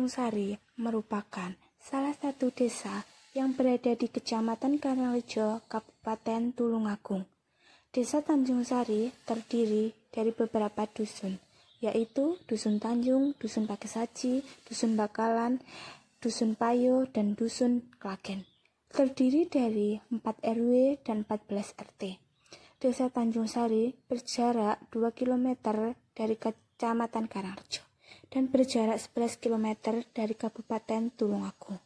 Tanjungsari merupakan salah satu desa yang berada di Kecamatan Karangrejo, Kabupaten Tulungagung. Desa Tanjungsari terdiri dari beberapa dusun, yaitu Dusun Tanjung, Dusun Pagesaji, Dusun Bakalan, Dusun Payo, dan Dusun Klagen. Terdiri dari 4 RW dan 14 RT. Desa Tanjungsari berjarak 2 km dari Kecamatan Karangrejo dan berjarak 11 km dari Kabupaten Tulungagung.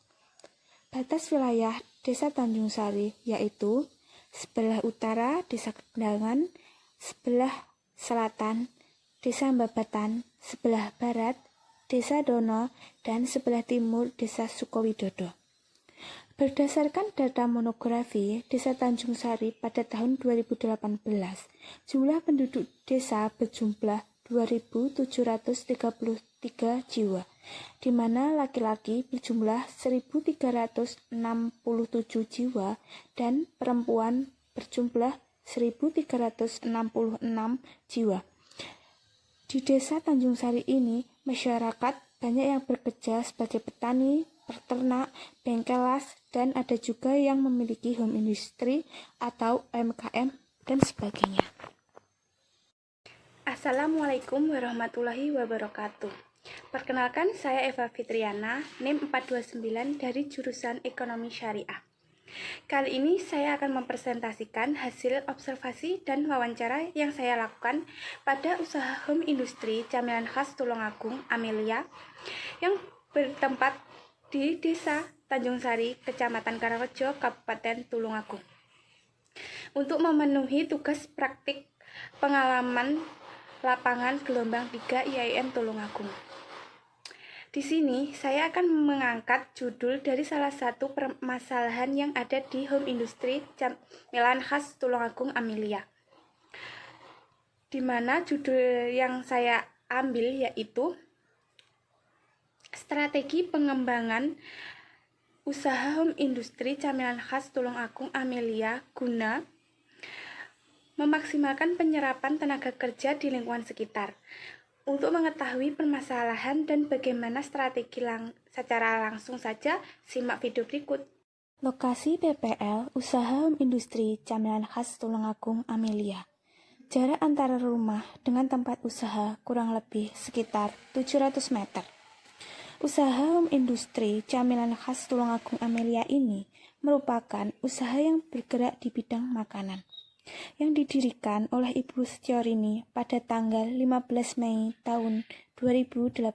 Batas wilayah Desa Tanjungsari yaitu sebelah utara Desa Kendangan, sebelah selatan Desa Mbabatan, sebelah barat Desa Dono, dan sebelah timur Desa Sukowidodo. Berdasarkan data monografi Desa Tanjungsari pada tahun 2018, jumlah penduduk desa berjumlah 2.733 jiwa, di mana laki-laki berjumlah 1.367 jiwa dan perempuan berjumlah 1.366 jiwa. Di Desa Tanjungsari ini, masyarakat banyak yang bekerja sebagai petani, peternak, bengkel las, dan ada juga yang memiliki home industry atau UMKM dan sebagainya. Assalamualaikum warahmatullahi wabarakatuh. Perkenalkan, saya Eva Fitriana, NIM 429 dari jurusan Ekonomi Syariah. Kali ini saya akan mempresentasikan hasil observasi dan wawancara yang saya lakukan pada usaha home industri camilan khas Tulungagung, Amelia, yang bertempat di Desa Tanjungsari, Kecamatan Karangrejo, Kabupaten Tulungagung. Untuk memenuhi tugas praktik pengalaman lapangan gelombang 3 IAIN Tulungagung. Di sini saya akan mengangkat judul dari salah satu permasalahan yang ada di home industri camilan khas Tulungagung, Amelia. Di mana judul yang saya ambil yaitu strategi pengembangan usaha home industri camilan khas Tulungagung, Amelia guna memaksimalkan penyerapan tenaga kerja di lingkungan sekitar. Untuk mengetahui permasalahan dan bagaimana strategi secara langsung saja, simak video berikut. Lokasi PPL Usaha Home Industri Camilan Khas Tulungagung, Amelia. Jarak antara rumah dengan tempat usaha kurang lebih sekitar 700 meter. Usaha home industri camilan khas Tulungagung, Amelia ini merupakan usaha yang bergerak di bidang makanan, yang didirikan oleh Ibu Setiorini pada tanggal 15 Mei tahun 2018.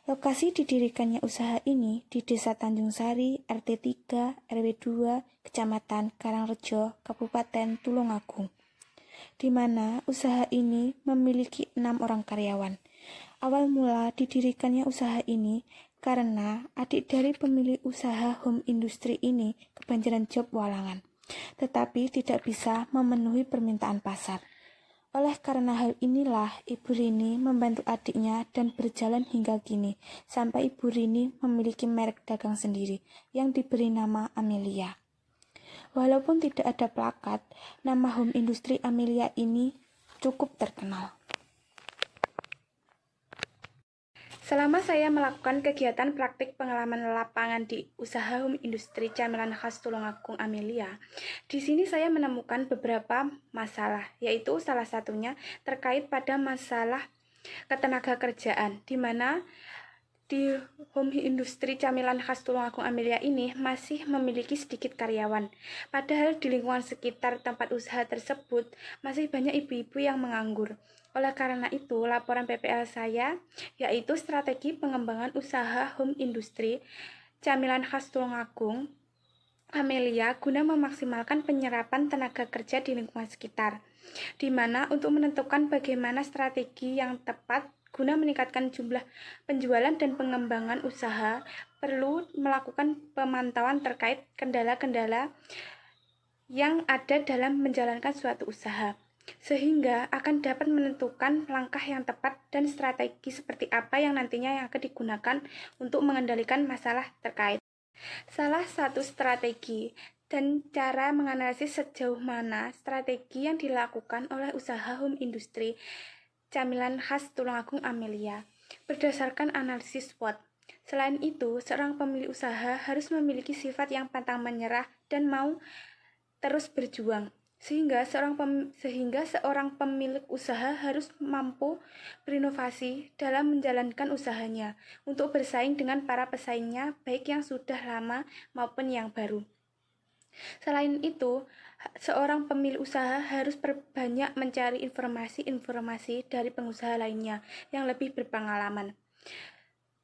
Lokasi didirikannya usaha ini di Desa Tanjungsari, RT 3, RW 2, Kecamatan Karangrejo, Kabupaten Tulungagung, di mana usaha ini memiliki 6 orang karyawan. Awal mula didirikannya usaha ini karena adik dari pemilik usaha home industri ini kebanjiran job walangan, tetapi tidak bisa memenuhi permintaan pasar. Oleh karena hal inilah, Ibu Rini membantu adiknya dan berjalan hingga kini, sampai Ibu Rini memiliki merek dagang sendiri yang diberi nama Amelia. Walaupun tidak ada plakat, nama home industri Amelia ini cukup terkenal. Selama saya melakukan kegiatan praktik pengalaman lapangan di usaha home industri camilan khas Tulungagung, Amelia, di sini saya menemukan beberapa masalah, yaitu salah satunya terkait pada masalah ketenaga kerjaan, di mana di home industri camilan khas Tulungagung, Amelia ini masih memiliki sedikit karyawan. Padahal di lingkungan sekitar tempat usaha tersebut masih banyak ibu-ibu yang menganggur. Oleh karena itu, laporan PPL saya yaitu strategi pengembangan usaha home industri camilan khas Tulungagung, Amelia guna memaksimalkan penyerapan tenaga kerja di lingkungan sekitar, di mana untuk menentukan bagaimana strategi yang tepat guna meningkatkan jumlah penjualan dan pengembangan usaha, perlu melakukan pemantauan terkait kendala-kendala yang ada dalam menjalankan suatu usaha, sehingga akan dapat menentukan langkah yang tepat dan strategi seperti apa yang nantinya akan digunakan untuk mengendalikan masalah terkait. Salah satu strategi dan cara menganalisis sejauh mana strategi yang dilakukan oleh usaha home industri camilan khas Tulungagung, Amelia berdasarkan analisis SWOT. Selain itu, seorang pemilik usaha harus memiliki sifat yang pantang menyerah dan mau terus berjuang. Sehingga seorang pemilik usaha harus mampu berinovasi dalam menjalankan usahanya untuk bersaing dengan para pesaingnya, baik yang sudah lama maupun yang baru. Selain itu, seorang pemilik usaha harus perbanyak mencari informasi-informasi dari pengusaha lainnya yang lebih berpengalaman.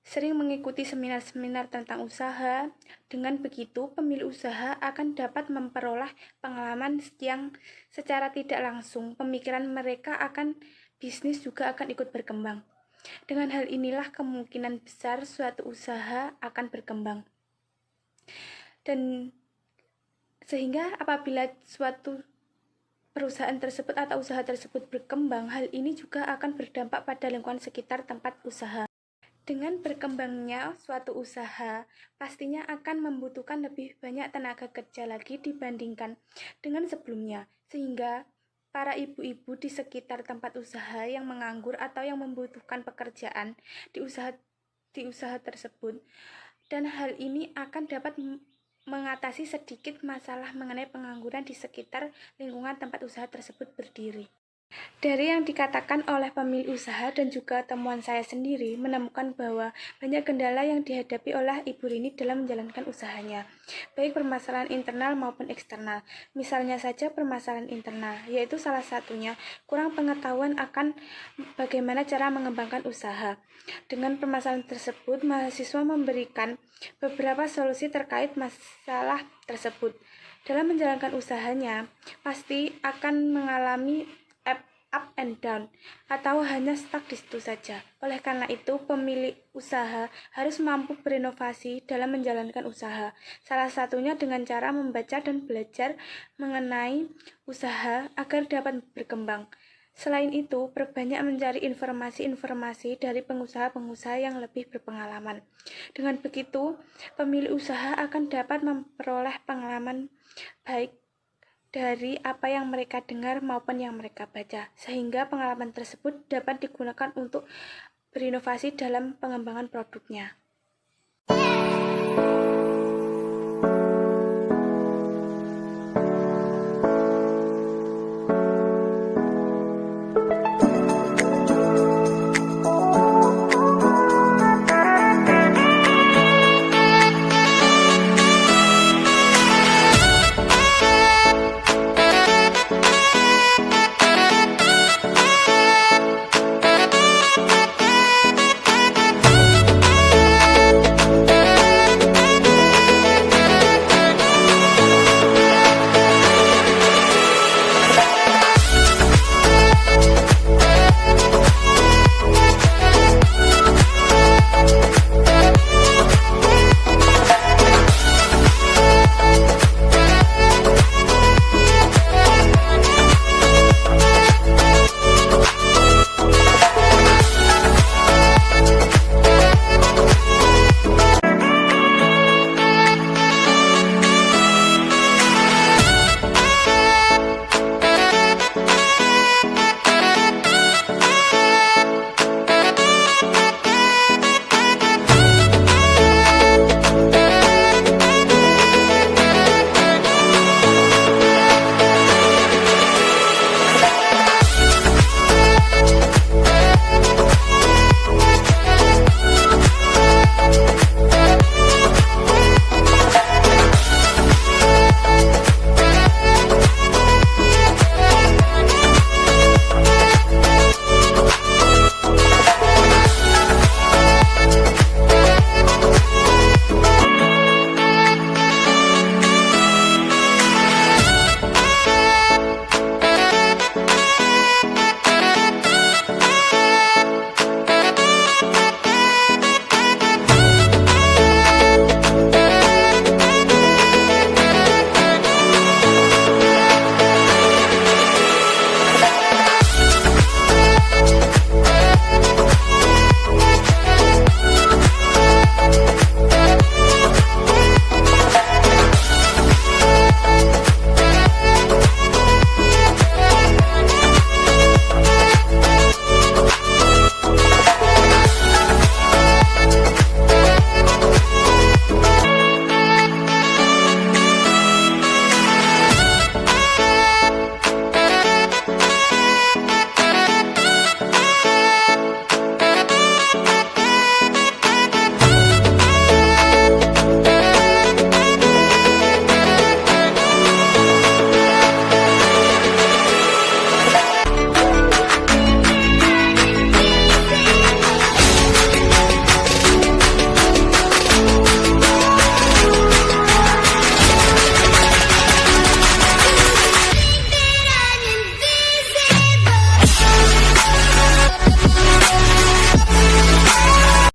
Sering mengikuti seminar-seminar tentang usaha. Dengan begitu, pemilik usaha akan dapat memperoleh pengalaman yang secara tidak langsung pemikiran mereka akan bisnis juga akan ikut berkembang. Dengan hal inilah kemungkinan besar suatu usaha akan berkembang. Dan sehingga apabila suatu perusahaan tersebut atau usaha tersebut berkembang, hal ini juga akan berdampak pada lingkungan sekitar tempat usaha. Dengan berkembangnya suatu usaha, pastinya akan membutuhkan lebih banyak tenaga kerja lagi dibandingkan dengan sebelumnya, sehingga para ibu-ibu di sekitar tempat usaha yang menganggur atau yang membutuhkan pekerjaan di usaha tersebut, dan hal ini akan dapat mengatasi sedikit masalah mengenai pengangguran di sekitar lingkungan tempat usaha tersebut berdiri. Dari yang dikatakan oleh pemilik usaha dan juga temuan saya sendiri menemukan bahwa banyak kendala yang dihadapi oleh Ibu Rini dalam menjalankan usahanya, baik permasalahan internal maupun eksternal. Misalnya saja permasalahan internal, yaitu salah satunya kurang pengetahuan akan bagaimana cara mengembangkan usaha. Dengan permasalahan tersebut, mahasiswa memberikan beberapa solusi terkait masalah tersebut. Dalam menjalankan usahanya, pasti akan mengalami up and down, atau hanya stuck di situ saja. Oleh karena itu, pemilik usaha harus mampu berinovasi dalam menjalankan usaha. Salah satunya dengan cara membaca dan belajar mengenai usaha agar dapat berkembang. Selain itu, perbanyak mencari informasi-informasi dari pengusaha-pengusaha yang lebih berpengalaman. Dengan begitu, pemilik usaha akan dapat memperoleh pengalaman baik dari apa yang mereka dengar maupun yang mereka baca, sehingga pengalaman tersebut dapat digunakan untuk berinovasi dalam pengembangan produknya.